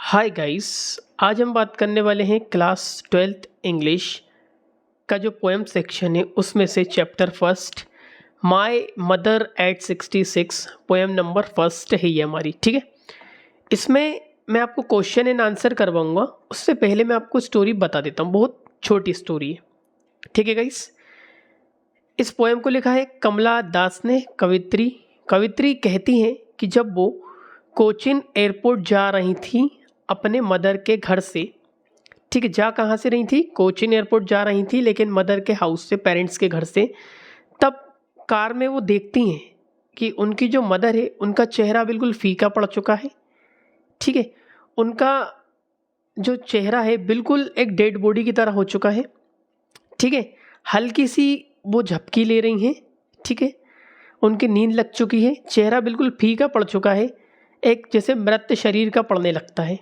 Hi guys, आज हम बात करने वाले हैं क्लास 12th इंग्लिश का जो पोएम सेक्शन है उसमें से chapter first my mother eight 66 poem number first है ये हमारी। ठीक है, इसमें मैं आपको क्वेश्चन एंड आंसर करवाऊंगा। उससे पहले मैं आपको स्टोरी बता देता हूँ, बहुत छोटी स्टोरी है। ठीक है गाइस, इस पोएम को लिखा है कमला दास ने। कवित्री कहती हैं कि जब वो कोचिन एयरपोर्ट जा रही थी अपने मदर के घर से। ठीक है, जा कहाँ से रही थी? कोचिन एयरपोर्ट जा रही थी, लेकिन मदर के हाउस से, पेरेंट्स के घर से। तब कार में वो देखती हैं कि उनकी जो मदर है उनका चेहरा बिल्कुल फीका पड़ चुका है। ठीक है, उनका जो चेहरा है बिल्कुल एक डेड बॉडी की तरह हो चुका है। ठीक है, हल्की सी वो झपकी ले रही हैं। ठीक है, उनकी नींद लग चुकी है, चेहरा बिल्कुल फीका पड़ चुका है, एक जैसे मृत शरीर का पड़ने लगता है।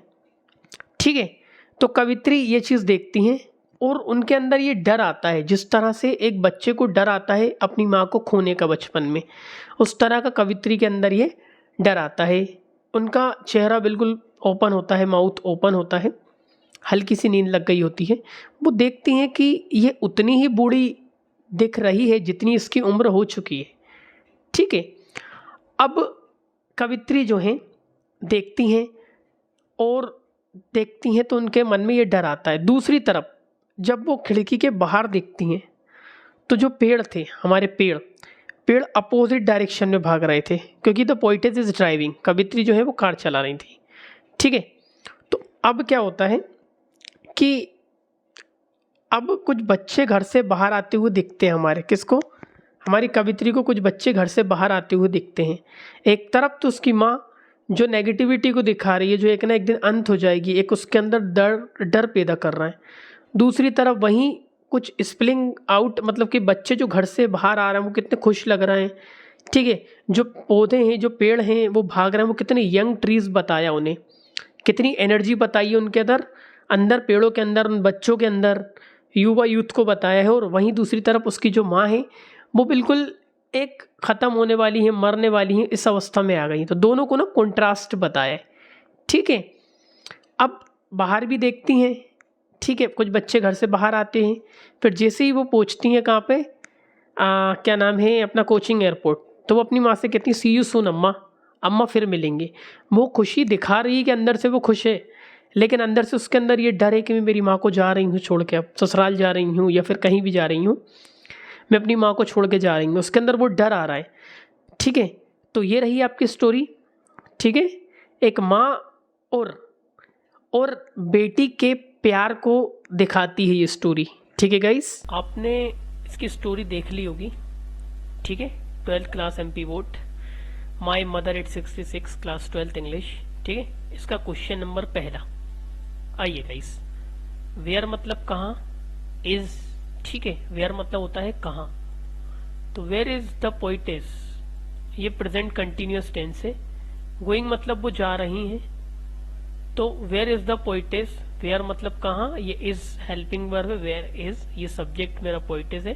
ठीक है, तो कवित्री ये चीज़ देखती हैं और उनके अंदर ये डर आता है, जिस तरह से एक बच्चे को डर आता है अपनी माँ को खोने का बचपन में, उस तरह का कवित्री के अंदर ये डर आता है। उनका चेहरा बिल्कुल ओपन होता है, माउथ ओपन होता है, हल्की सी नींद लग गई होती है। वो देखती हैं कि ये उतनी ही बूढ़ी दिख रही है जितनी इसकी उम्र हो चुकी है। ठीक है, अब कवित्री जो हैं देखती हैं और देखती हैं तो उनके मन में ये डर आता है। दूसरी तरफ जब वो खिड़की के बाहर देखती हैं तो जो पेड़ थे, हमारे पेड़ अपोजिट डायरेक्शन में भाग रहे थे, क्योंकि द पोइटेस इज ड्राइविंग, कवित्री जो है वो कार चला रही थी। ठीक है, तो अब क्या होता है कि अब कुछ बच्चे घर से बाहर आते हुए दिखते हैं हमारे, किसको? हमारी कवित्री को कुछ बच्चे घर से बाहर आते हुए दिखते हैं। एक तरफ तो उसकी माँ जो नेगेटिविटी को दिखा रही है, जो एक ना एक दिन अंत हो जाएगी, एक उसके अंदर डर पैदा कर रहा है। दूसरी तरफ वहीं कुछ स्प्लिंग आउट, मतलब कि बच्चे जो घर से बाहर आ रहे हैं वो कितने खुश लग रहे हैं। ठीक है, जो पौधे हैं, जो पेड़ हैं वो भाग रहे हैं, वो कितने यंग ट्रीज बताया उन्हें, कितनी एनर्जी बताई है उनके अंदर पेड़ों के अंदर, उन बच्चों के अंदर, युवा यूथ को बताया है। और वहीं दूसरी तरफ उसकी जो माँ है वो बिल्कुल एक ख़त्म होने वाली है, मरने वाली है, इस अवस्था में आ गई। तो दोनों को ना कॉन्ट्रास्ट बताया है। ठीक है, अब बाहर भी देखती हैं। ठीक है, कुछ बच्चे घर से बाहर आते हैं, फिर जैसे ही वो पहुंचती हैं कहाँ पे, क्या नाम है अपना, कोचिंग एयरपोर्ट, तो वो अपनी माँ से कहती है सी यू सून अम्मा फिर मिलेंगे। वो खुशी दिखा रही है कि अंदर से वो खुश है, लेकिन अंदर से उसके अंदर ये डर है कि मैं मेरी माँ को जा रही हूँ छोड़ के, अब ससुराल जा रही हूँ या फिर कहीं भी जा रही हूँ, मैं अपनी माँ को छोड़ के जा रही हूँ, उसके अंदर वो डर आ रहा है। ठीक है, तो ये रही आपकी स्टोरी। ठीक है, एक माँ और बेटी के प्यार को दिखाती है ये स्टोरी। ठीक है गाइस, आपने इसकी स्टोरी देख ली होगी। ठीक है, 12th class MP board, my mother eight 66 class 12th English. ठीक है, इसका क्वेश्चन नंबर पहला, आइए गाइस। वेयर मतलब कहाँ, इज, ठीक है, वेयर मतलब होता है कहाँ, तो वेयर इज द पोइटेस, ये प्रेजेंट कंटिन्यूअस टेंस है। गोइंग मतलब वो जा रही हैं, तो where is the poetess, where मतलब कहाँ, ये इज हेल्पिंग वर्ब है, वेयर इज ये सब्जेक्ट मेरा पोइटेस है।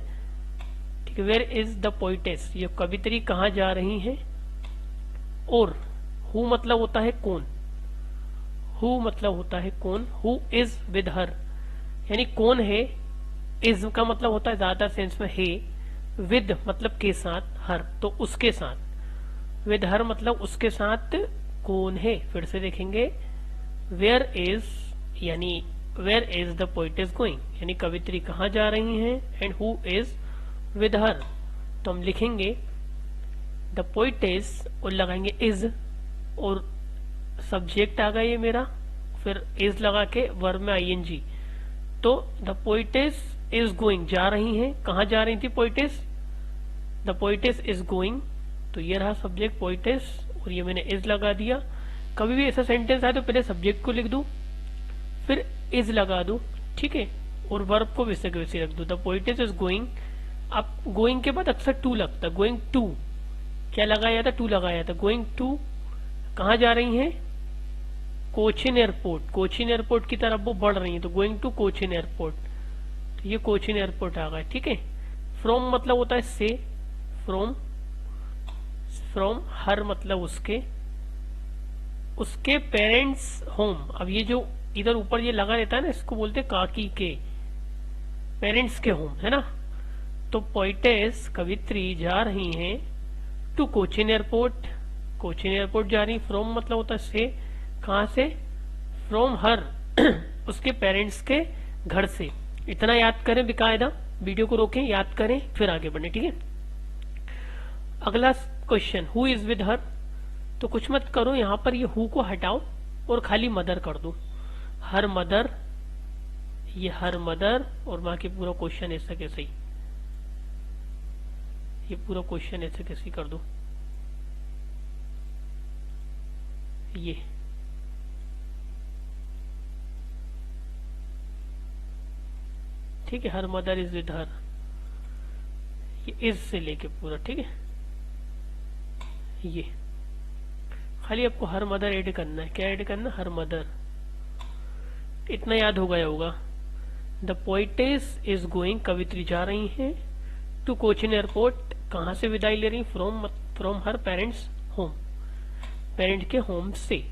ठीक है, वेयर इज द पोइटेस, ये कवित्री कहाँ जा रही हैं। और हु मतलब होता है कौन, हु मतलब होता है कौन, हु इज विद हर, यानी कौन है। इज का मतलब होता है ज्यादा सेंस में है, विद मतलब के साथ, हर तो उसके साथ, विद हर मतलब उसके साथ कौन है। फिर से देखेंगे, वेयर इज यानी where is the poetess going, यानी कवित्री कहाँ जा रही हैं, and who is with her, तो हम लिखेंगे द पोइटेस और लगाएंगे इज, और सब्जेक्ट आ गया ये मेरा, फिर इज लगा के वर्ब में ING, तो द पोइटेस इज गोइंग, जा रही हैं, कहाँ जा रही थी poetess, the poetess is going, तो ये रहा सब्जेक्ट पोइटेस, और ये मैंने इज लगा दिया। कभी भी ऐसा सेंटेंस आए तो पहले सब्जेक्ट को लिख दूं, फिर इज लगा दूं। ठीक है, और वर्ब को वैसे के वैसे रख दूं, द पोइटेस इज गोइंग। अब गोइंग के बाद अक्सर टू लगता है, गोइंग टू, क्या लगाया था, टू लगाया था, गोइंग टू, कहाँ जा रही हैं, कोचिन एयरपोर्ट, कोचिन एयरपोर्ट की तरफ वो बढ़ रही है, तो गोइंग टू कोचिन एयरपोर्ट, तो ये कोचिन एयरपोर्ट आ गया। ठीक है, फ्रॉम मतलब होता है से, फ्रॉम हर मतलब उसके, उसके पेरेंट्स होम। अब ये जो इधर ऊपर ये लगा रहता है ना, इसको बोलते हैं काकी के पेरेंट्स के होम, है ना। तो पोइटेस कवित्री जा रही हैं to Cochin airport, Cochin airport जा रही। फ्रॉम मतलब होता है से, कहाँ से, फ्रॉम हर उसके पेरेंट्स के घर से। इतना याद करें बेकायदा, वीडियो को रोकें, याद करें, फिर आगे बढ़े, ठीक है। अगला question, who is with her. तो कुछ मत करो, यहां पर ये हु को हटाओ और खाली मदर कर दो। हर मदर, ये हर मदर, और बाकी पूरा क्वेश्चन ऐसा कैसे ही, ये पूरा क्वेश्चन ऐसे कैसे कर दो, ये ठीक है। हर मदर इज विद हर, ये इज से लेके पूरा, ठीक है। ये खाली आपको हर मदर ऐड करना है। क्या ऐड करना, हर मदर। इतना याद हो गया होगा। द पोइटेस इज गोइंग, कवित्री जा रही हैं, टू कोचिन एयरपोर्ट, कहां से विदाई ले रही, from her parents home, parent के होम से।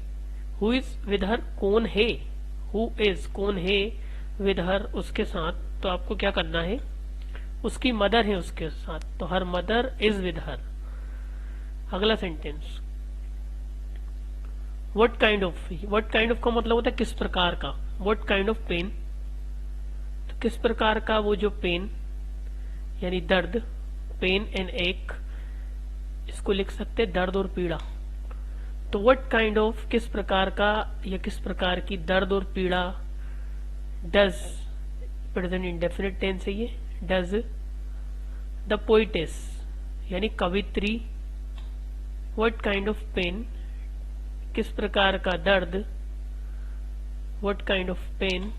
हु इज विद हर, कौन है, हु इज कौन है, विद हर उसके साथ। तो आपको क्या करना है, उसकी मदर है उसके साथ, तो her mother is with her. अगला sentence, what kind of, what kind of का मतलब होता है किस प्रकार का। व्हाट काइंड ऑफ पेन, तो किस प्रकार का वो जो पेन यानी दर्द, पेन एंड एक, इसको लिख सकते हैं दर्द और पीड़ा। तो व्हाट काइंड ऑफ किस प्रकार का या किस प्रकार की दर्द और पीड़ा, डज प्रेजेंट इंडेफिनिट टेंस है ये, डज द पोइटेस यानी कवित्री, व्हाट काइंड ऑफ पेन किस प्रकार का दर्द, what kind of pain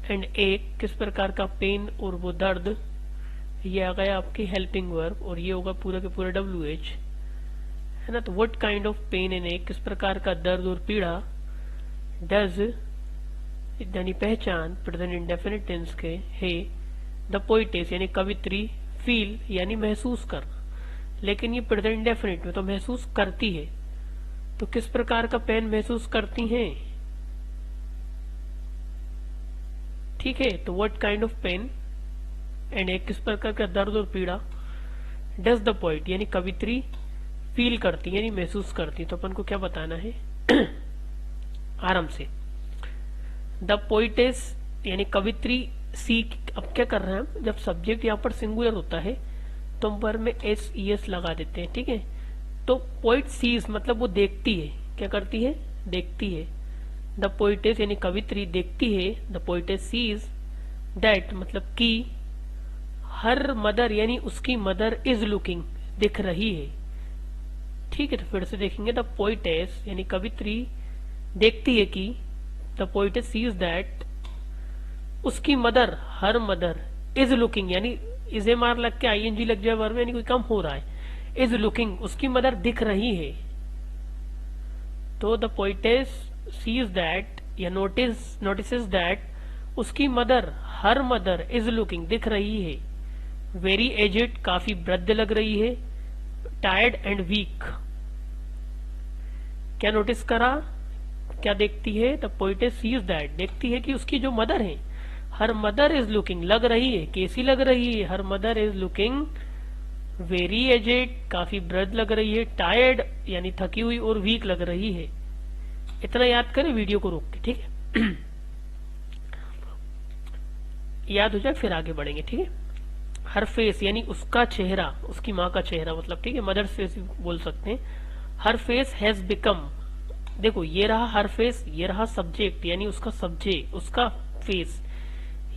and ache किस प्रकार का पेन और वो दर्द। ये आ गया आपकी हेल्पिंग वर्ब और ये होगा पूरा के पूरा WH, है ना। तो what kind of pain and ache किस प्रकार का दर्द और पीड़ा, डज यानी पहचान प्रेजेंट इंडेफिनिट टेंस के है, द पोइटेस यानी कवित्री, फील यानी महसूस करना, लेकिन ये प्रेजेंट इंडेफिनिट में तो महसूस करती है। तो किस प्रकार का पेन महसूस करती हैं, ठीक है। तो what kind of pain and ache किस प्रकार का दर्द और पीड़ा, डज द पोइट यानी कवित्री फील करती यानी महसूस करती। तो अपन को क्या बताना है आराम से, द पोइटेस यानी कवित्री सी। अब क्या कर रहे हैं हम, जब सब्जेक्ट यहाँ पर सिंगुलर होता है तो हम पर में SES लगा देते हैं, ठीक है। तो पोइट सीज मतलब वो देखती है, क्या करती है, देखती है। द पोइटेस यानी कवित्री देखती है, द पोइटेस सीज दैट मतलब कि हर मदर यानी उसकी मदर इज लुकिंग दिख रही है, ठीक है। तो फिर से देखेंगे, द पोइटेस यानी कवित्री देखती है कि, द पोइटेस सीज दैट उसकी mother, her mother is looking यानी इजे मार लग के ING लग जाए वर्ब में यानी कोई काम हो रहा है, इज लुकिंग उसकी मदर दिख रही है। तो द पोइटेस सीज दैट या नोटिसेस दैट उसकी mother, her mother is looking दिख रही है, वेरी एजेड काफी वृद्ध लग रही है, टायर्ड एंड वीक। क्या नोटिस करा, क्या देखती है, द पोइटेस सीज दैट देखती है कि उसकी जो मदर है, हर मदर इज लुकिंग लग रही है, कैसी लग रही है, her mother is looking very aged काफी वृद्ध लग रही है, टायर्ड यानी थकी हुई और वीक लग रही है। इतना याद करें वीडियो को रोक के, ठीक है। याद हो जाए फिर आगे बढ़ेंगे, ठीक है। हर फेस यानी उसका चेहरा, उसकी माँ का चेहरा मतलब, ठीक है, मदर्स फेस बोल सकते हैं। हर फेस हैज बिकम, देखो ये रहा हर फेस, ये रहा सब्जेक्ट यानी उसका सब्जेक्ट, उसका फेस,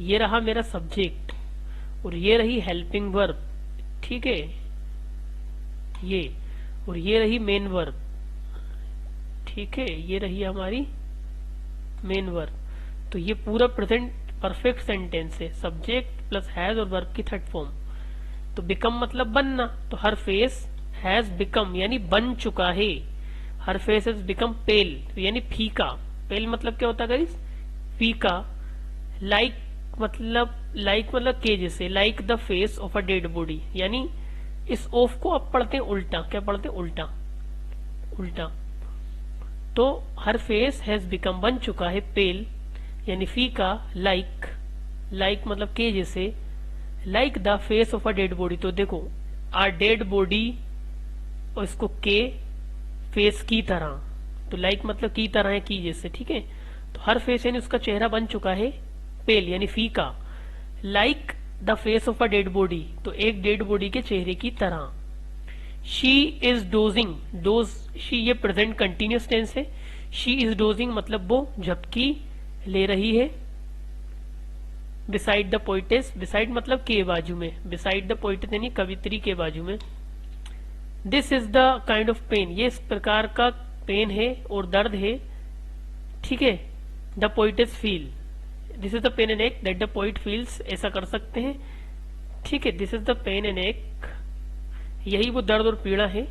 ये रहा मेरा सब्जेक्ट और ये रही हेल्पिंग वर्ब, ठीक है, ये, और ये रही मेन वर्ब, ठीक है, ये रही हमारी मेन वर्ब। तो ये पूरा प्रेजेंट परफेक्ट सेंटेंस है, सब्जेक्ट प्लस हैज और वर्ब की थर्ड फॉर्म। तो बिकम मतलब बनना, तो हर फेस हैज बिकम यानी बन चुका है, हर फेस हैज बिकम पेल यानी फीका, पेल मतलब क्या होता है, फीका। लाइक मतलब के जैसे, like the face of a dead body यानी इस ऑफ को आप पढ़ते हैं उल्टा, क्या पढ़ते हैं उल्टा, उल्टा। तो हर फेस हैज बिकम बन चुका है पेल यानी फीका, लाइक मतलब के जैसे, like the face of a dead body. तो देखो आ डेड बॉडी और इसको के फेस की तरह, तो लाइक मतलब की तरह है, की जैसे, ठीक है। तो हर फेस यानी उसका चेहरा बन चुका है पेल यानी फीका, like the face of a dead body, तो एक डेड बॉडी के चेहरे की तरह। She is dosing, dose she ये प्रेजेंट कंटिन्यूस टेंस है। शी इज डोजिंग मतलब वो झपकी ले रही है। बिसाइड द पोइटेस, बिसाइड मतलब के बाजू में, बिसाइड द पोइटेस यानी कवित्री के बाजू में। This is the kind of pain, ये इस प्रकार का पेन है और दर्द है, ठीक है। The poetess feel, this is the pain and ache that the poet feels, ऐसा कर सकते हैं, ठीक है। This is the pain and ache, यही वो दर्द और पीड़ा है,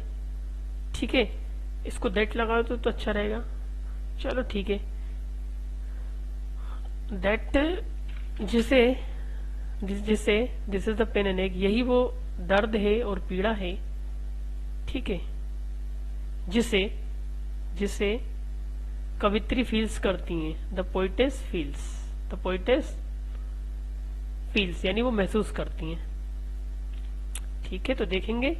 ठीक है। इसको दैट लगा दो तो अच्छा रहेगा, चलो ठीक है। दैट जिसे this is the pain and ache, यही वो दर्द है और पीड़ा है, ठीक है, जिसे कवित्री फील्स करती हैं। द पोइटेस फील्स यानी वो महसूस करती हैं, ठीक है। तो देखेंगे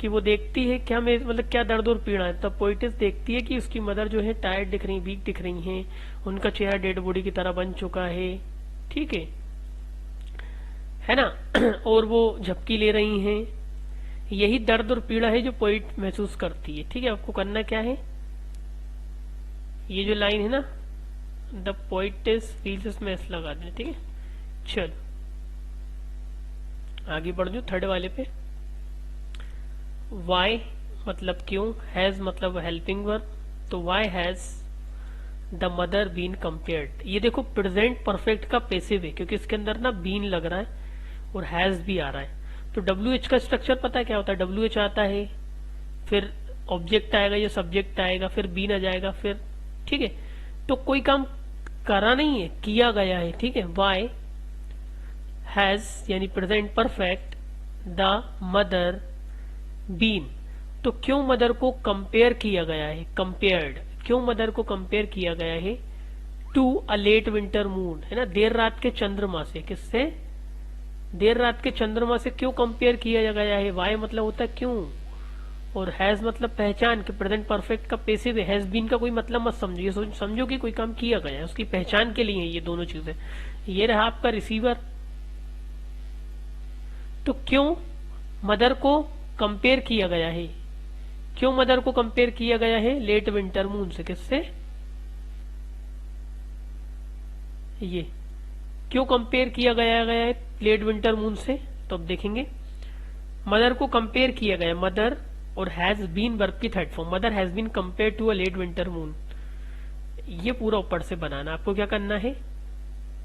कि वो देखती है क्या, मतलब क्या दर्द और पीड़ा है। तब पोइटेस देखती है कि उसकी मदर जो है टायर्ड दिख रही, वीक दिख रही हैं, उनका चेहरा डेड बॉडी की तरह बन चुका है, ठीक है ना। और वो झपकी ले रही हैं, यही दर्द और पीड़ा है जो पोइट महसूस करती है, ठीक है। आपको करना क्या है, ये जो लाइन है ना, द पोइटेस फील्स, इसमें एस लगा देना, ठीक है। चलो आगे बढ़ जाओ थर्ड वाले पे। वाई मतलब क्यों, हैज मतलब हेल्पिंग वर्ब, तो why has the mother been compared. ये देखो प्रेजेंट परफेक्ट का पैसिव है क्योंकि इसके अंदर ना बीन लग रहा है और हैज भी आ रहा है। तो WH का स्ट्रक्चर पता है क्या होता है, WH आता है, फिर ऑब्जेक्ट आएगा या सब्जेक्ट आएगा, फिर बीन आ जाएगा, फिर, ठीक है। तो कोई काम करा नहीं है, किया गया है, ठीक है। वाई हैज यानी present perfect, the mother been, तो क्यों मदर को कंपेयर किया गया है, कंपेयर्ड, क्यों मदर को कंपेयर किया गया है to a late winter moon, है ना, देर रात के चंद्रमा से। किससे, देर रात के चंद्रमा से क्यों कंपेयर किया गया है। वाई मतलब होता है क्यों, और हैज मतलब पहचान के, प्रेजेंट परफेक्ट का पैसिव है। हैज बीन का कोई मतलब मत समझो, ये समझो कि कोई काम किया गया है, उसकी पहचान के लिए ये दोनों चीजें। ये रहा आपका रिसीवर। तो क्यों मदर को कंपेयर किया गया है, क्यों मदर को कंपेयर किया गया है लेट विंटर मून से, किससे, ये क्यों कंपेयर किया गया है लेट विंटर मून से। तो अब देखेंगे मदर को कंपेयर किया गया, मदर और हैज बीन वर्ब की third form, mother has been compare to a late winter moon. ये पूरा ऊपर से बनाना, आपको क्या करना है,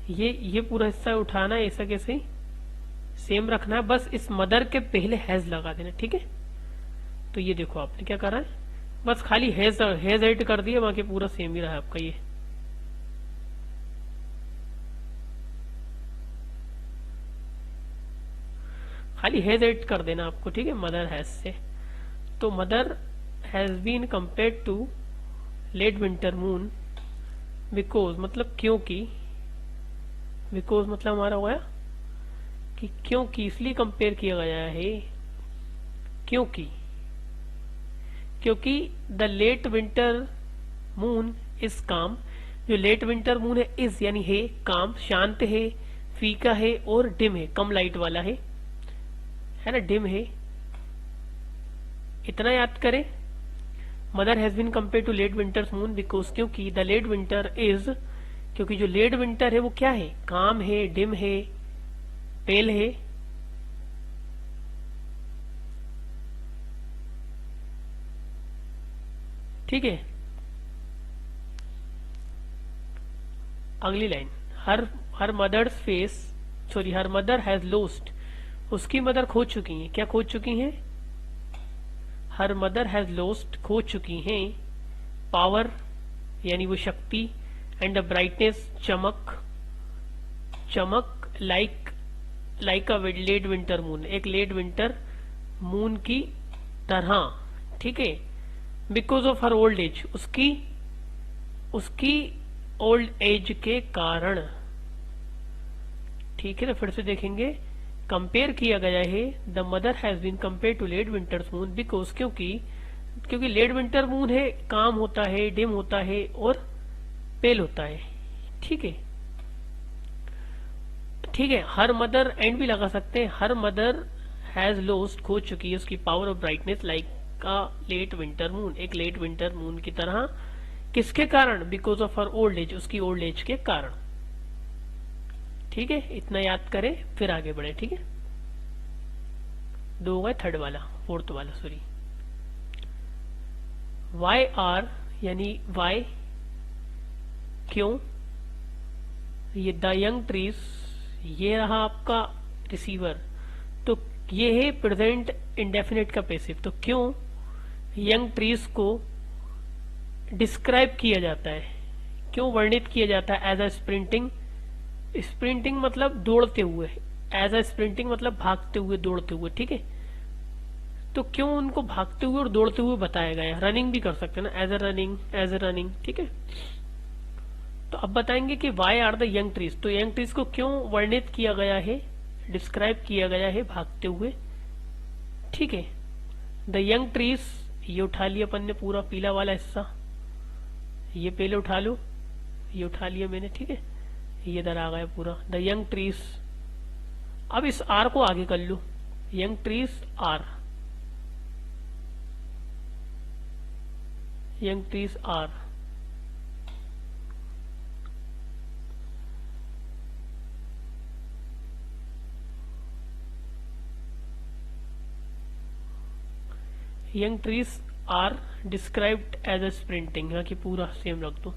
ये पूरा हिस्सा उठाना है, ऐसा कैसे सेम रखना है, बस इस मदर के पहले हैज लगा देना, ठीक है। तो ये देखो आपने क्या करा है, बस खाली हैज ऐड कर दिया, बाकी पूरा सेम ही रहा आपका। ये खाली हैज ऐड कर देना आपको, ठीक है, मदर हैज से। तो mother has been compared to late winter moon because मतलब क्योंकि, बिकॉज मतलब हमारा हो गया कि क्योंकि, इसलिए कंपेयर किया गया है क्योंकि the late winter moon is calm, जो लेट विंटर मून है इज यानी है, काम शांत है, फीका है और डिम है, कम लाइट वाला है ना, डिम है। इतना याद करें, mother has been compare to late winter moon because क्योंकि द लेट विंटर इज, क्योंकि जो लेट विंटर है वो क्या है, काम है, डिम है, पेल है, ठीक है। अगली line, her mother's face, sorry her mother has lost, उसकी मदर खो चुकी हैं, क्या खो चुकी हैं, हर मदर हैज लोस्ट खो चुकी हैं, पावर यानी वो शक्ति, एंड द ब्राइटनेस चमक like a late winter moon, एक लेट विंटर मून की तरह, ठीक है। Because of her old age, उसकी उसकी ओल्ड एज के कारण। ठीक है ना, फिर से देखेंगे। कंपेयर किया गया है, the mother has been compare to late winters moon because, क्योंकि लेट विंटर मून है, काम होता है, डिम होता है और पेल होता है। ठीक है, ठीक है। हर मदर एंड भी लगा सकते हैं, हर मदर हैज लॉस्ट, खो चुकी है उसकी power of brightness like a late winter moon, एक लेट विंटर मून की तरह। किसके कारण? Because of her old age, उसकी ओल्ड एज के कारण। ठीक है, इतना याद करें फिर आगे बढ़े। ठीक है, 2 गए, थर्ड वाला, फोर्थ वाला सॉरी। वाई आर यानी वाई, क्यों, ये द यंग ट्रीज, ये रहा आपका रिसीवर, तो ये है प्रेजेंट इंडेफिनिट का पैसिव। तो क्यों यंग ट्रीज को डिस्क्राइब किया जाता है, क्यों वर्णित किया जाता है एज अ स्प्रिंटिंग। स्प्रिंटिंग मतलब दौड़ते हुए, एज अ स्प्रिंटिंग मतलब भागते हुए, दौड़ते हुए। ठीक है, तो क्यों उनको भागते हुए और दौड़ते हुए बताया गया। रनिंग भी कर सकते हैं ना, एज अ रनिंग। ठीक है, तो अब बताएंगे कि why are the young trees, तो यंग ट्रीज को क्यों वर्णित किया गया है, डिस्क्राइब किया गया है भागते हुए। ठीक है, द यंग ट्रीज, ये उठा लिया अपन ने पूरा पीला वाला हिस्सा, ये पहले उठा लो, ये उठा लिया मैंने। ठीक है, ये इधर आ गया पूरा, द यंग ट्रीज। अब इस आर को आगे कर लो, young trees are, young trees are. Young trees are described as a sprinting, यहाँ की पूरा सेम रख दो।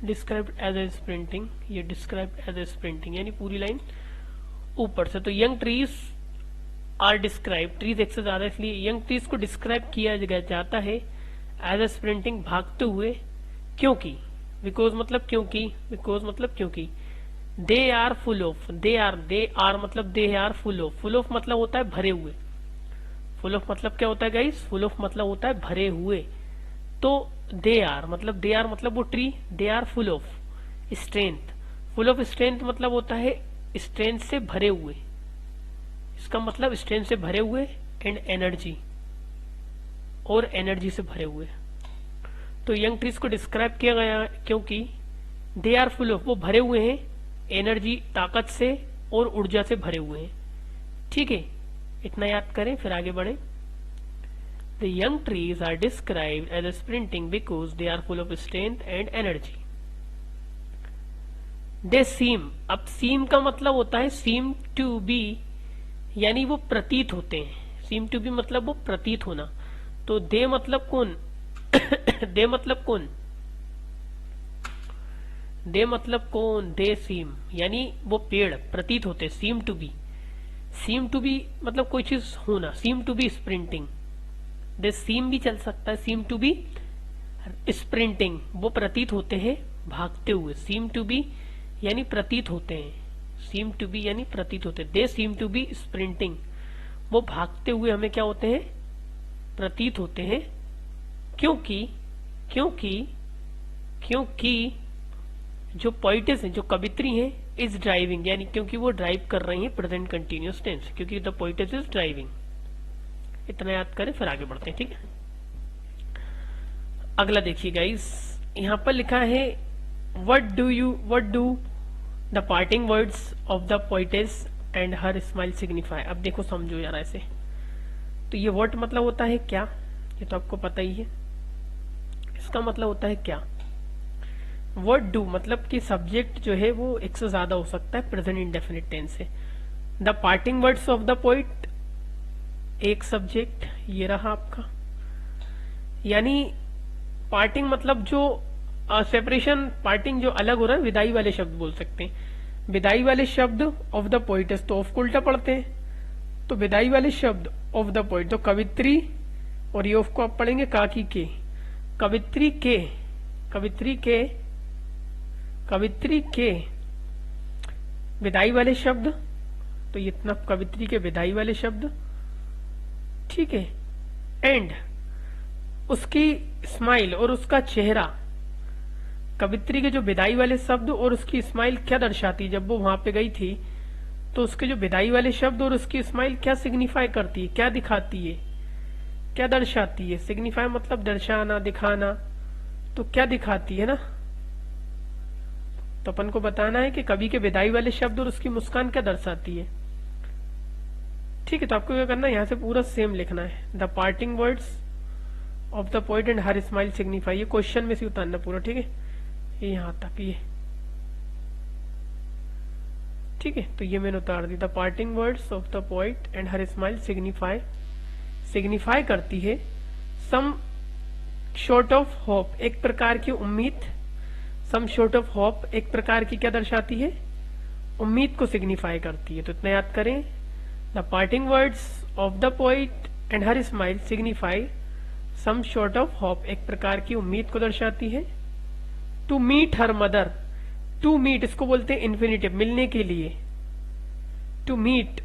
डिस्क्राइब्ड एज ए स्प्रिंटिंग, ये डिस्क्राइब्ड एज ए स्प्रिंटिंग यानी पूरी लाइन ऊपर से। तो young trees are describe, trees एक से ज्यादा, इसलिए यंग ट्रीज को डिस्क्राइब किया जाता है एज ए स्प्रिंटिंग, भागते हुए। क्योंकि, बिकॉज मतलब क्योंकि, बिकॉज मतलब क्योंकि, they are full of, they are मतलब they are full of, full of मतलब होता है भरे हुए। फुल ऑफ मतलब क्या होता है गाइस? फुल ऑफ मतलब होता है भरे हुए। तो दे आर मतलब वो tree, they are full of strength, full of strength मतलब होता है स्ट्रेंथ से भरे हुए, इसका मतलब स्ट्रेंथ से भरे हुए एंड एनर्जी, और एनर्जी से भरे हुए। तो यंग ट्रीज को डिस्क्राइब किया गया क्योंकि दे आर फुल ऑफ, वो भरे हुए हैं एनर्जी, ताकत से और ऊर्जा से भरे हुए हैं। ठीक है, इतना याद करें फिर आगे बढ़े। The young trees are described as sprinting because they are full of strength and energy. They seem, अब seem का मतलब होता है seem to be, यानी वो प्रतीत होते हैं। seem to be मतलब वो प्रतीत होना। तो they मतलब कौन? they मतलब कौन? they मतलब कौन? they seem यानी वो पेड़ प्रतीत होते, seem to be, seem to be मतलब कोई चीज होना, seem to be sprinting। दे सीम भी चल सकता है, सीम टू बी स्प्रिंटिंग, वो प्रतीत होते हैं भागते हुए। सीम टू बी यानी प्रतीत होते हैं, सीम टू बी यानी प्रतीत होते हैं। दे सीम टू बी स्प्रिंटिंग, वो भागते हुए हमें क्या होते हैं? प्रतीत होते हैं। क्योंकि क्योंकि क्योंकि जो पोइटेस हैं, जो कवित्री हैं, इज ड्राइविंग, यानी क्योंकि वो ड्राइव कर रही हैं प्रेजेंट कंटिन्यूअस टेंस, क्योंकि द पोइटेस इज ड्राइविंग। इतना याद करें फिर आगे बढ़ते हैं। ठीक है, अगला देखिए गाइस, यहां पर लिखा है what do the parting words of the poetess and her smile signify. अब देखो समझो यार ऐसे, तो ये व्हाट मतलब होता है क्या, ये तो आपको पता ही है। इसका मतलब होता है क्या? व्हाट डू मतलब कि सब्जेक्ट जो है वो एक से ज्यादा हो सकता है प्रेजेंट इंडेफिनिट टेंस से। The parting words of the poet, एक सब्जेक्ट ये रहा आपका, यानी पार्टिंग मतलब जो सेपरेशन, पार्टिंग जो अलग हो रहा है, विदाई वाले शब्द बोल सकते हैं। विदाई वाले शब्द ऑफ द पोइटेस, तो ऑफ को उल्टा पढ़ते हैं, तो विदाई वाले शब्द ऑफ द पोइट, तो कवित्री, और ये ऑफ को आप पढ़ेंगे काकी के, कवित्री के, कवित्री के, कवित्री के विदाई वाले शब्द, तो ये इतना कवित्री के विदाई वाले शब्द ठीक है, एंड उसकी स्माइल और उसका चेहरा, कवित्री के जो विदाई वाले शब्द और उसकी स्माइल क्या दर्शाती है, जब वो वहां पे गई थी तो उसके जो विदाई वाले शब्द और उसकी स्माइल क्या सिग्निफाई करती है, क्या दिखाती है, क्या दर्शाती है। सिग्निफाई मतलब दर्शाना, दिखाना, तो क्या दिखाती है ना। तो अपन को बताना है कि कवि के विदाई वाले शब्द और उसकी मुस्कान क्या दर्शाती है। ठीक है, तो आपको क्या करना है, यहां से पूरा सेम लिखना है। The parting words of the poet and her smile signify, ये क्वेश्चन में से उतारना पूरा। ठीक है, ये यहां तक, ये ठीक है, तो ये मैंने उतार दी। The parting words of the poet and her smile signify, signify करती है सम शॉर्ट ऑफ होप, एक प्रकार की उम्मीद। सम शॉर्ट ऑफ होप एक प्रकार की क्या दर्शाती है, उम्मीद को सिग्निफाई करती है। तो इतना याद करें, the parting words of the poet and her smile signify some sort of hope, एक प्रकार की उम्मीद को दर्शाती है। To meet her mother, to meet इसको बोलते हैं इन्फिनिटिव, मिलने के लिए। टू मीट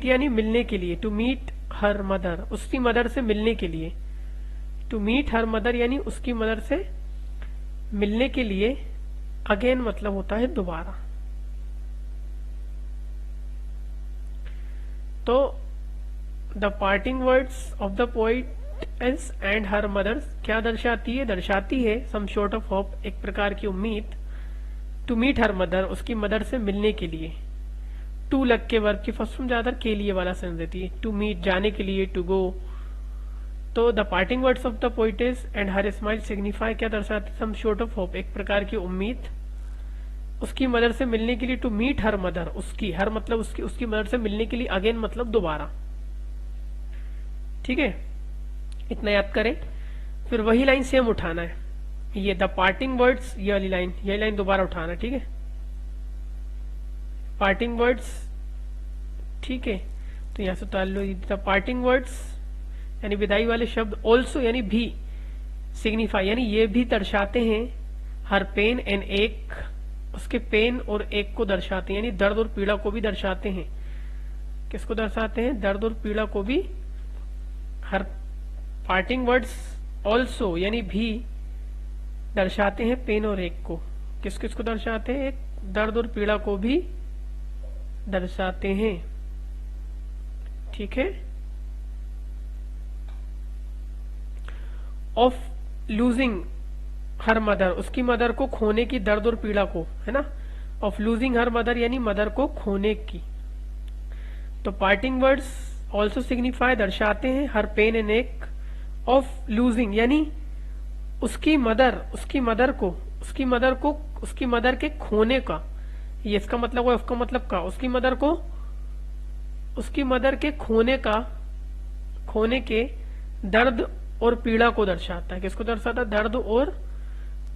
यानी मिलने के लिए। टू मीट हर मदर, उसकी मदर से मिलने के लिए। टू मीट हर मदर यानी उसकी मदर से मिलने के लिए। अगेन मतलब होता है दोबारा। तो the parting words of the poet and her mother's क्या दर्शाती है, दर्शाती है सम शॉर्ट ऑफ होप, एक प्रकार की उम्मीद। टू मीट हर मदर, उसकी मदर से मिलने के लिए। टू लग के वर्ब की फर्स्ट फॉर्म ज्यादातर के लिए वाला सेंस देती है। टू मीट जाने के लिए, टू गो। तो the parting words of the poetess and her smile signify क्या दर्शाती, सम शॉर्ट ऑफ होप, एक प्रकार की उम्मीद उसकी मदर से मिलने के लिए। टू मीट हर मदर, उसकी, हर मतलब उसकी मदर से मिलने के लिए। अगेन मतलब दोबारा। ठीक है, इतना याद करें। फिर वही लाइन सेम उठाना है, ये द पार्टिंग वर्ड्स, ये वाली लाइन, यही लाइन दोबारा उठाना। ठीक है, पार्टिंग वर्ड्स, ठीक है, तो यहां से उतार लो। द पार्टिंग वर्ड्स यानी विदाई वाले शब्द, ऑल्सो यानी भी, सिग्निफाई यानी ये भी दर्शाते हैं हर पेन एंड एक, उसके पेन और एक को दर्शाते हैं, यानी दर्द और पीड़ा को भी दर्शाते हैं। किसको दर्शाते हैं, दर्द और पीड़ा को भी। हर पार्टिंग वर्ड्स ऑल्सो यानी भी दर्शाते हैं पेन और एक को। किस किस को दर्शाते हैं, एक दर्द और पीड़ा को भी दर्शाते हैं। ठीक है, ऑफ लूजिंग हर मदर, उसकी मदर को खोने की दर्द और पीड़ा को, है ना। ऑफ लूजिंग हर मदर यानी मदर को खोने की। तो पार्टिंग वर्ड्स ऑल्सो सिग्निफाई दर्शाते हैं हर pain and ache of losing यानी उसकी मदर के खोने का। ये इसका मतलब है, उसका मतलब का, उसकी मदर के खोने के दर्द और पीड़ा को दर्शाता है। किसको दर्शाता है, दर्द और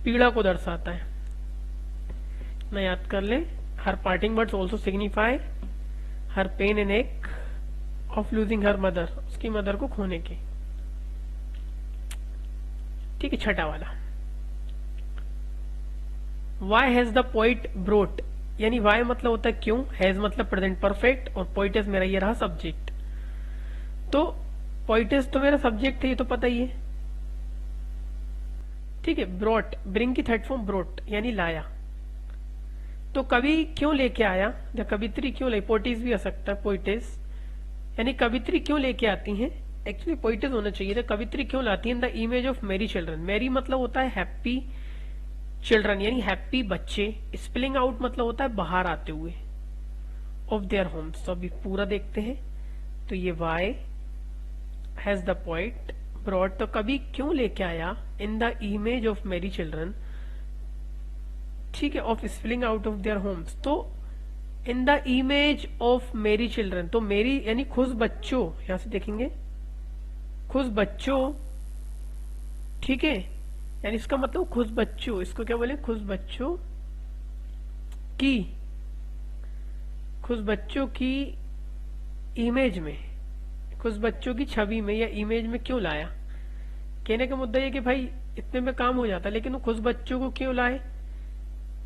पीड़ा को दर्शाता है। ना याद कर ले, her parting words also signify her pain and ache of losing her mother, उसकी मदर को खोने के। ठीक है, छठा वाला, why has the poet brought, यानी वाई मतलब होता है क्यों, हैज मतलब प्रेजेंट परफेक्ट, और पोइटेस मेरा ये रहा सब्जेक्ट। तो पोइटेस तो मेरा सब्जेक्ट है, ये तो पता ही है। ठीक है, ब्रोट, ब्रिंग की थर्ड फॉर्म ब्रोट यानी लाया। तो कवि क्यों लेके आया, या कवित्री क्यों लाई, पोइटिस भी आ सकता है, पोइटेस यानी कवित्री क्यों लेके आती हैं। एक्चुअली पोइटेस होना चाहिए था, कवित्री क्यों लाती है। इन the image of merry children, मेरी मतलब होता है हैप्पी चिल्ड्रन यानी हैप्पी बच्चे। स्पिलिंग आउट मतलब होता है बाहर आते हुए, ऑफ देयर होम्स। तो अभी पूरा देखते हैं। तो ये why has the poet brought, तो कभी क्यों लेके आया, in the image of merry children, ठीक है, of spilling out of their homes. तो in the image of merry children, तो मेरी यानी खुश बच्चों, यहां से देखेंगे खुश बच्चों। ठीक है, यानी इसका मतलब खुश बच्चों, इसको क्या बोले, खुश बच्चों की इमेज में, खुश बच्चों की छवि में या इमेज में क्यों लाया। कहने का मुद्दा ये कि भाई इतने में काम हो जाता, लेकिन वो खुश बच्चों को क्यों लाए,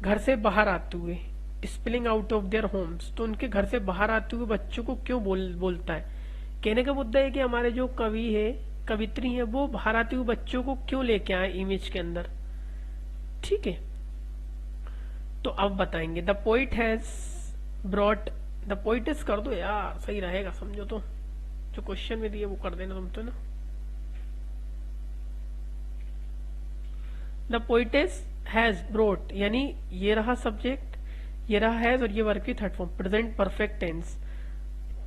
घर से बाहर आते हुए, spilling out of their homes. तो उनके घर से बाहर आते हुए बच्चों को क्यों बोलता है, कहने का मुद्दा है कि हमारे जो कवि है, कवित्री है, वो भारतीय बच्चों को क्यों लेके आए इमेज के अंदर। ठीक है, तो अब बताएंगे। The poet has brought, the poetess कर दो यार, सही रहेगा, समझो तो। जो क्वेश्चन में दिए वो कर देना तुम तो ना। द पोइटेस हैज ब्रॉट, यानी ये रहा सब्जेक्ट, ये रहा हैज, और ये वर्ब की third form present perfect tense,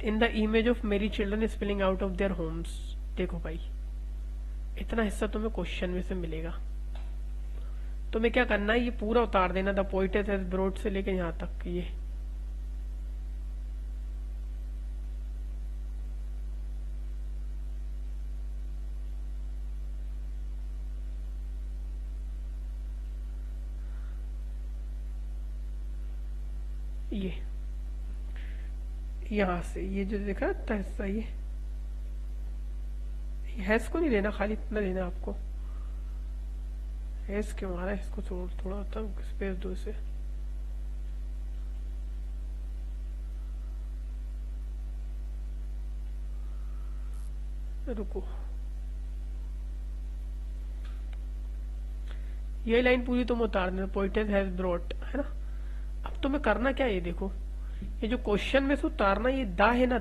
in the image of merry children spilling out of their homes. देखो भाई, इतना हिस्सा तुम्हें क्वेश्चन में से मिलेगा, तुम्हें क्या करना है, ये पूरा उतार देना। द पोइटेस हैज ब्रॉट से लेके यहां तक, ये यहां से ये जो दिख रहा था हिस्सा, ये हैज को नहीं लेना, खाली इतना लेना आपको। हैज क्यों आ रहा है, इसको थोड़ा होता स्पेस दो इसे। रुको, ये लाइन पूरी तुम उतार देना, पोइटेस हैज ब्रॉट, है ना। अब तुम्हें करना क्या है, ये देखो, ये जो क्वेश्चन में से उतारना, ये दा है ना,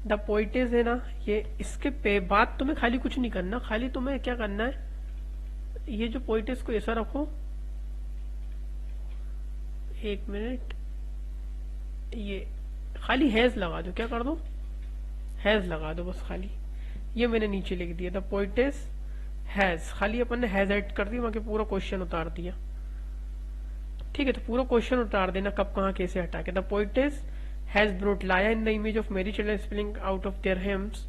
द पोइटेस है ना, ये इसके पे बाद तुम्हें खाली कुछ नहीं करना, खाली तुम्हें क्या करना है, ये जो पोइटेस को ऐसा रखो, एक मिनट, ये खाली हैज लगा दो, क्या कर दो, हैज लगा दो बस खाली। ये मैंने नीचे लिख दिया, द पोइटेस हैज, खाली अपन ने हैज ऐड कर दी, बाकी पूरा क्वेश्चन उतार दिया। ठीक है, तो पूरा क्वेश्चन उतार देना, कब कहाँ कैसे हटा के। द पोइटेस हैज ब्रोट, लाया in the image of merry children spelling out of their homes.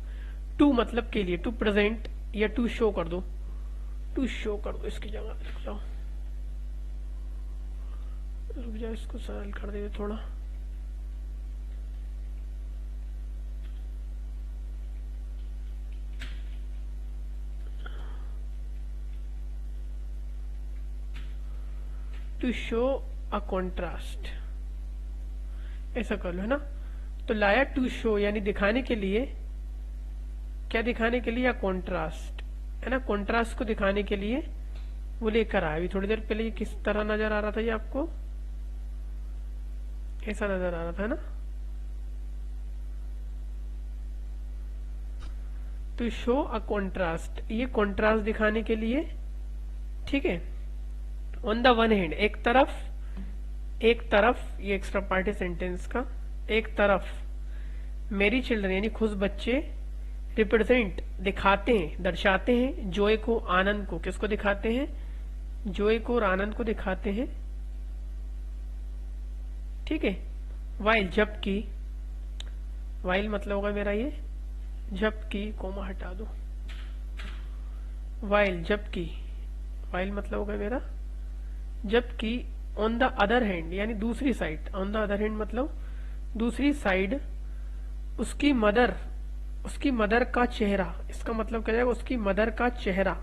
To मतलब के लिए, टू प्रेजेंट या टू शो कर दो, टू शो कर दो, इसकी जगह लिख जाओ, रुक जाओ, इसको सरल कर दे थोड़ा। टू शो अ कॉन्ट्रास्ट, ऐसा कर लो, है ना। तो लाया टू शो यानी दिखाने के लिए, क्या दिखाने के लिए, या कॉन्ट्रास्ट, है ना, कॉन्ट्रास्ट को दिखाने के लिए वो लेकर आया। अभी थोड़ी देर पहले ये किस तरह नजर आ रहा था, ये आपको ऐसा नजर आ रहा था, है ना। टू शो अ कॉन्ट्रास्ट, ये कॉन्ट्रास्ट दिखाने के लिए, ठीक है। ऑन द वन हैंड, एक तरफ ये एक्स्ट्रा पार्ट है सेंटेंस का, एक तरफ मेरी चिल्ड्रन यानी खुद बच्चे, रिप्रेजेंट दिखाते हैं, दर्शाते हैं, जॉय को, आनंद को, किसको दिखाते हैं, जॉय को और आनंद को दिखाते हैं। ठीक है, वाइल जबकि, वाइल मतलब होगा मेरा ये, जबकि कोमा हटा दो, वाइल जबकि, वाइल मतलब होगा मेरा जबकि, ऑन द अदर हैंड यानी दूसरी side, on the other hand मतलब दूसरी साइड, उसकी मदर का चेहरा, इसका मतलब क्या जाएगा, उसकी मदर का चेहरा,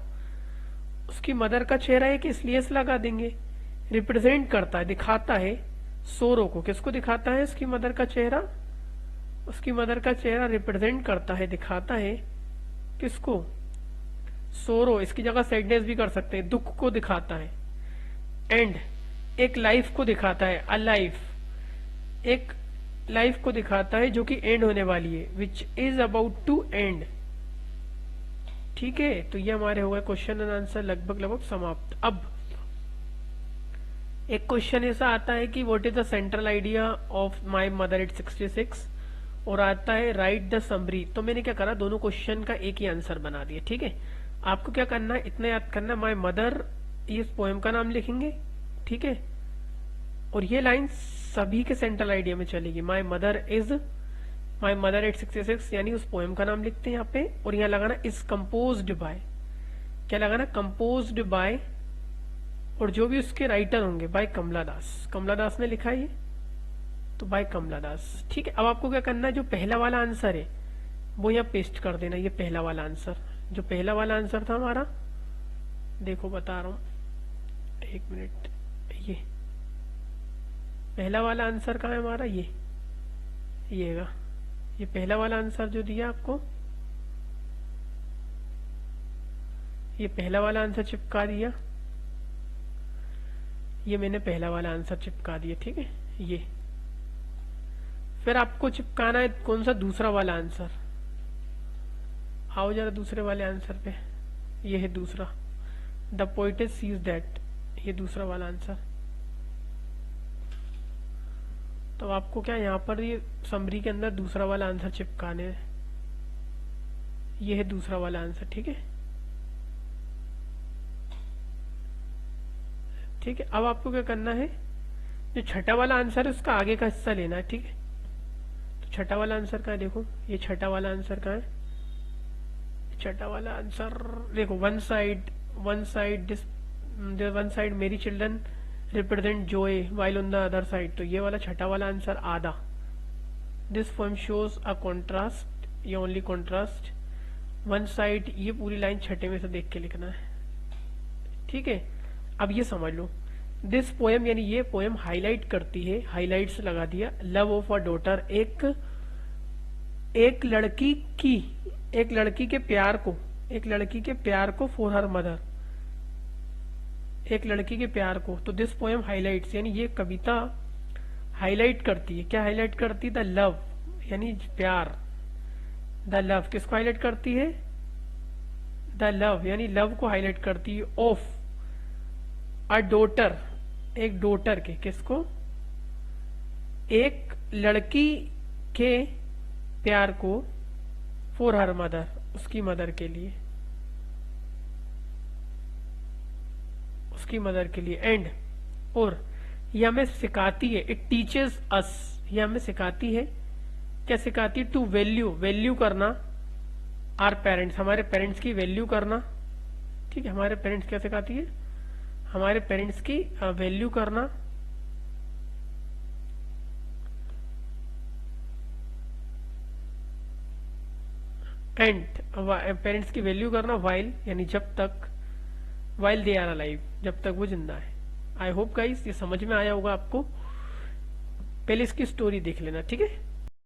उसकी मदर का चेहरा है कि इसलिए से लगा देंगे, रिप्रेजेंट करता है, दिखाता है सोरो को, किसको दिखाता है, उसकी मदर का चेहरा, उसकी मदर का चेहरा रिप्रेजेंट करता है, दिखाता है किसको, सोरो, इसकी जगह सैडनेस भी कर सकते हैं, दुख को दिखाता है। एंड एक लाइफ को दिखाता है, अ लाइफ, एक लाइफ को दिखाता है जो कि एंड होने वाली है, which is about to end. ठीक है, तो ये हमारे हो गए क्वेश्चन एंड आंसर लगभग समाप्त। अब एक क्वेश्चन ऐसा आता है कि what is the central idea of my mother eight 66, और आता है राइट द समरी। तो मैंने क्या करा, दोनों क्वेश्चन का एक ही आंसर बना दिया। ठीक है, आपको क्या करना है, इतना याद करना, माय मदर, इस पोएम का नाम लिखेंगे, ठीक है, और ये लाइन सभी के सेंट्रल आइडिया में चलेगी, माय मदर एट 66, यानी उस पोएम का नाम लिखते हैं यहाँ पे, और यहाँ लगाना इज कंपोज्ड बाय, क्या लगाना, कंपोज्ड बाय, और जो भी उसके राइटर होंगे बाय कमला दास ने लिखा है ये, तो बाय कमला दास। ठीक है, अब आपको क्या करना है, जो पहला वाला आंसर है वो यहाँ पेस्ट कर देना, ये पहला वाला आंसर, जो पहला वाला आंसर था हमारा, देखो बता रहा हूं, एक मिनट, ये पहला वाला आंसर कहाँ है हमारा, ये ये पहला वाला आंसर जो दिया आपको, ये पहला वाला आंसर चिपका दिया, ये मैंने पहला वाला आंसर चिपका दिया, ठीक है। ये फिर आपको चिपकाना है कौन सा, दूसरा वाला आंसर। आओ जरा दूसरे वाले आंसर पे, ये है दूसरा, द पोइटेस सीज दैट, ये दूसरा वाला आंसर। तो आपको क्या यहाँ पर ये समरी के अंदर दूसरा वाला आंसर चिपकाने है, ये है दूसरा वाला आंसर, ठीक है। ठीक है, अब आपको क्या करना है, जो छठा वाला आंसर है उसका आगे का हिस्सा लेना है, ठीक है। तो छठा वाला आंसर कहाँ है, देखो ये छठा वाला आंसर कहाँ है, छठा वाला आंसर देखो, वन साइड मेरी children represent Joe while on the other side, तो ये वाला छठा वाला आंसर आधा। This poem shows a contrast, ये ओनली कॉन्ट्रास्ट, वन साइड, ये पूरी लाइन छठे में से देख के लिखना है, ठीक है। अब ये समझ लो, दिस पोएम यानी ये पोएम हाईलाइट करती है, हाईलाइट्स लगा दिया, लव ऑफ अ डॉटर, एक लड़की के प्यार को फॉर हर मदर, एक लड़की के प्यार को। तो दिस पोएम हाईलाइट्स यानी ये कविता हाईलाइट करती है, क्या हाईलाइट करती है, द लव यानी प्यार, द लव किसको हाईलाइट करती है, द लव यानी लव को हाईलाइट करती है, ऑफ अ डॉटर, एक डॉटर के, किसको, एक लड़की के प्यार को, फॉर हर मदर, उसकी मदर के लिए, उसकी मदर के लिए। एंड और ये हमें सिखाती है, इट टीचेस अस, ये हमें सिखाती है, क्या सिखाती है, टू वैल्यू करना आर पेरेंट्स, हमारे पेरेंट्स की वैल्यू करना, ठीक है। हमारे पेरेंट्स क्या सिखाती है, हमारे पेरेंट्स की वैल्यू करना, एंड पेरेंट्स की वैल्यू करना वाइल यानी जब तक, वाइल दे आर अलाइव, जब तक वो जिंदा है। आई होप गाइस ये समझ में आया होगा आपको। पहले इसकी स्टोरी देख लेना, ठीक है।